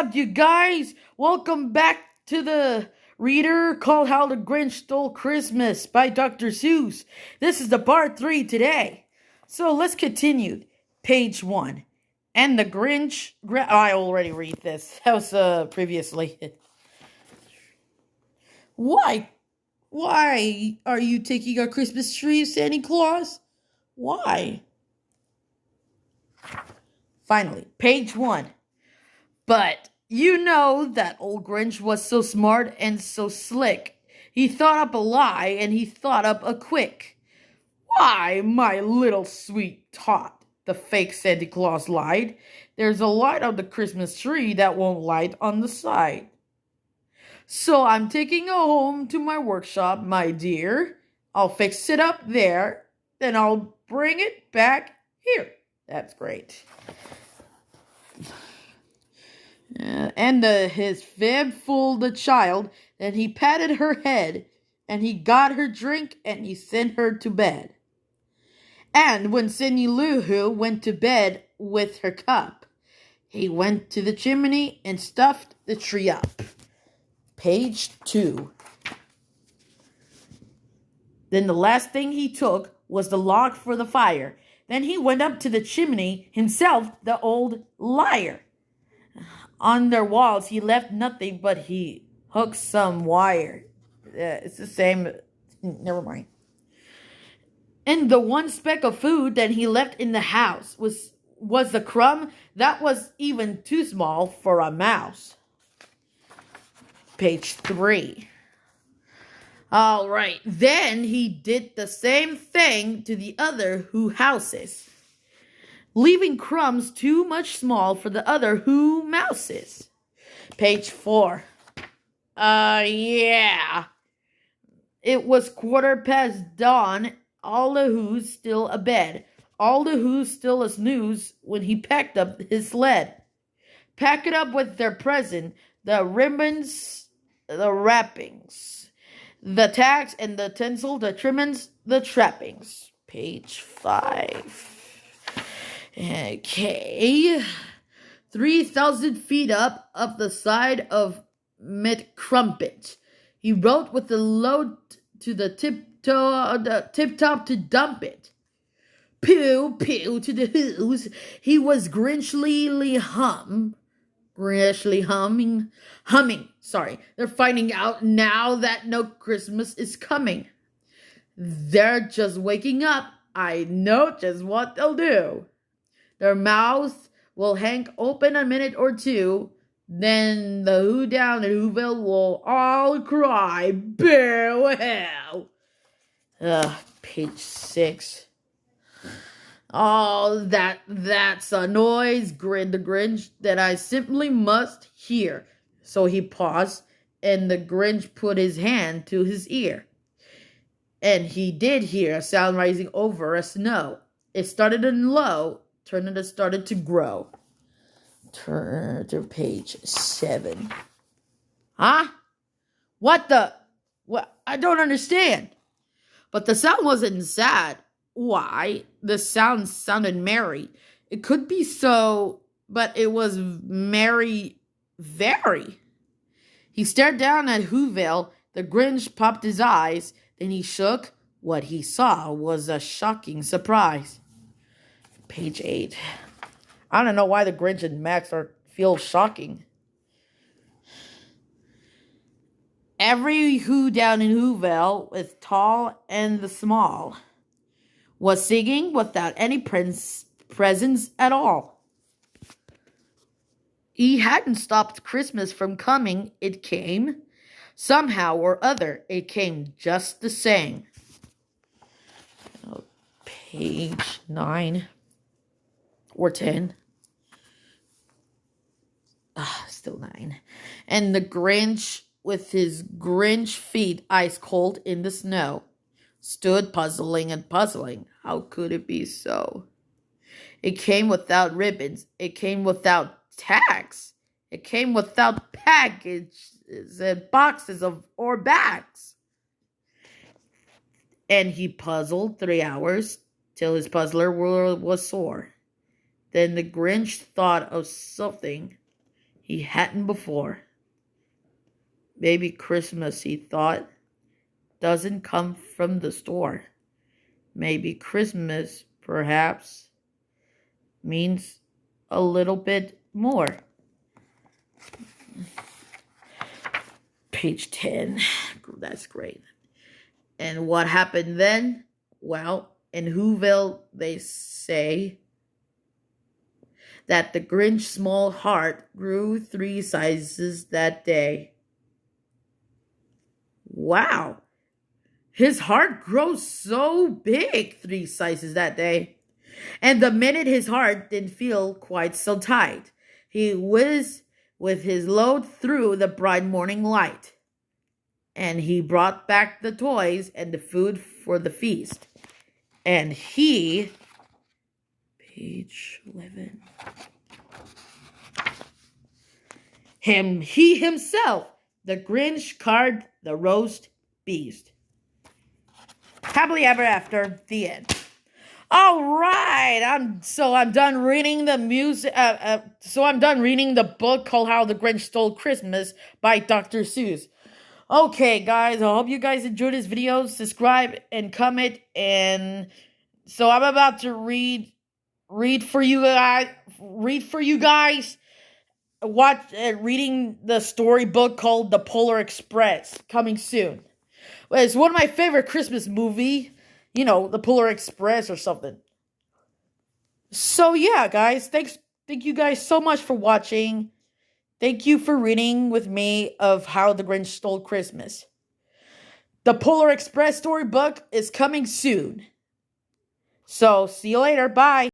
up, you guys? Welcome back to the reader called How the Grinch Stole Christmas by Dr. Seuss. This is the part 3 today. So let's continue. Page 1. And the Grinch... I already read this. That was previously. Why? Why are you taking our Christmas tree, Santa Claus? Why? Finally, page 1. But you know that old Grinch was so smart and so slick. He thought up a lie and he thought up a quick. Why, my little sweet tot, the fake Santa Claus lied. There's a light on the Christmas tree that won't light on the side. So I'm taking it home to my workshop, my dear. I'll fix it up there, then I'll bring it back here. That's great. And his fib fooled the child, then he patted her head, and he got her drink, and he sent her to bed. And when Cindy Lou Who went to bed with her cup, he went to the chimney and stuffed the tree up. Page 2. Then the last thing he took was the log for the fire. Then he went up to the chimney himself, the old liar. On their walls he left nothing, but he hooked some wire. It's the same. Never mind. And the one speck of food that he left in the house was the crumb that was even too small for a mouse. Page 3. All right. Then he did the same thing to the other houses, leaving crumbs too much small for the other mouses. Page 4. Yeah. It was 1:15 dawn, all the who's still abed, all the who's still a snooze when he packed up his sled. Pack it up with their present, the ribbons, the wrappings, the tags and the tinsel, the trimmings, the trappings. Page 5. Okay. 3,000 feet up the side of Mid-Crumpet, he wrote with the load to the tip-top to dump it. Pew, pew to the who's, he was Grinchly humming. Sorry, they're finding out now that no Christmas is coming. They're just waking up. I know just what they'll do. Their mouths will hang open a minute or two. Then the who down in Whoville will all cry, boo hell. Page 6. Oh, that's a noise, grinned the Grinch, that I simply must hear. So he paused, and the Grinch put his hand to his ear. And he did hear a sound rising over a snow. It started in low, and it started to grow. Turn to page 7. Huh? What? I don't understand. But the sound wasn't sad. Why? The sound sounded merry. It could be so, but it was merry very. He stared down at Whoville. The Grinch popped his eyes. Then he shook. What he saw was a shocking surprise. Page 8. I don't know why the Grinch and Max feel shocking. Every who down in Whoville, with tall and the small, was singing without any presents at all. He hadn't stopped Christmas from coming. It came. Somehow or other, it came just the same. Page 9 or 10. Still 9. And the Grinch, with his Grinch feet ice cold in the snow, stood puzzling and puzzling. How could it be so? It came without ribbons. It came without tags. It came without packages and boxes or bags. And he puzzled 3 hours till his puzzler was sore. Then the Grinch thought of something. he hadn't before. Maybe Christmas, he thought, doesn't come from the store. Maybe Christmas, perhaps, means a little bit more. Page 10. That's great. And what happened then? Well, in Whoville, they say that the Grinch's small heart grew 3 sizes that day. Wow! His heart grows so big 3 sizes that day. And the minute his heart didn't feel quite so tight, he whizzed with his load through the bright morning light. And he brought back the toys and the food for the feast. And he, page 11, he himself, the Grinch, carved the roast beast. Happily ever after, the end. All right, I'm done reading the music. I'm done reading the book called "How the Grinch Stole Christmas" by Dr. Seuss. Okay, guys, I hope you guys enjoyed this video. Subscribe and comment. And so I'm about to read for you guys. Reading the storybook called "The Polar Express," coming soon. It's one of my favorite Christmas movie. You know, The Polar Express or something. So yeah, guys, thank you guys so much for watching. Thank you for reading with me of How the Grinch Stole Christmas. The Polar Express storybook is coming soon. So, see you later. Bye.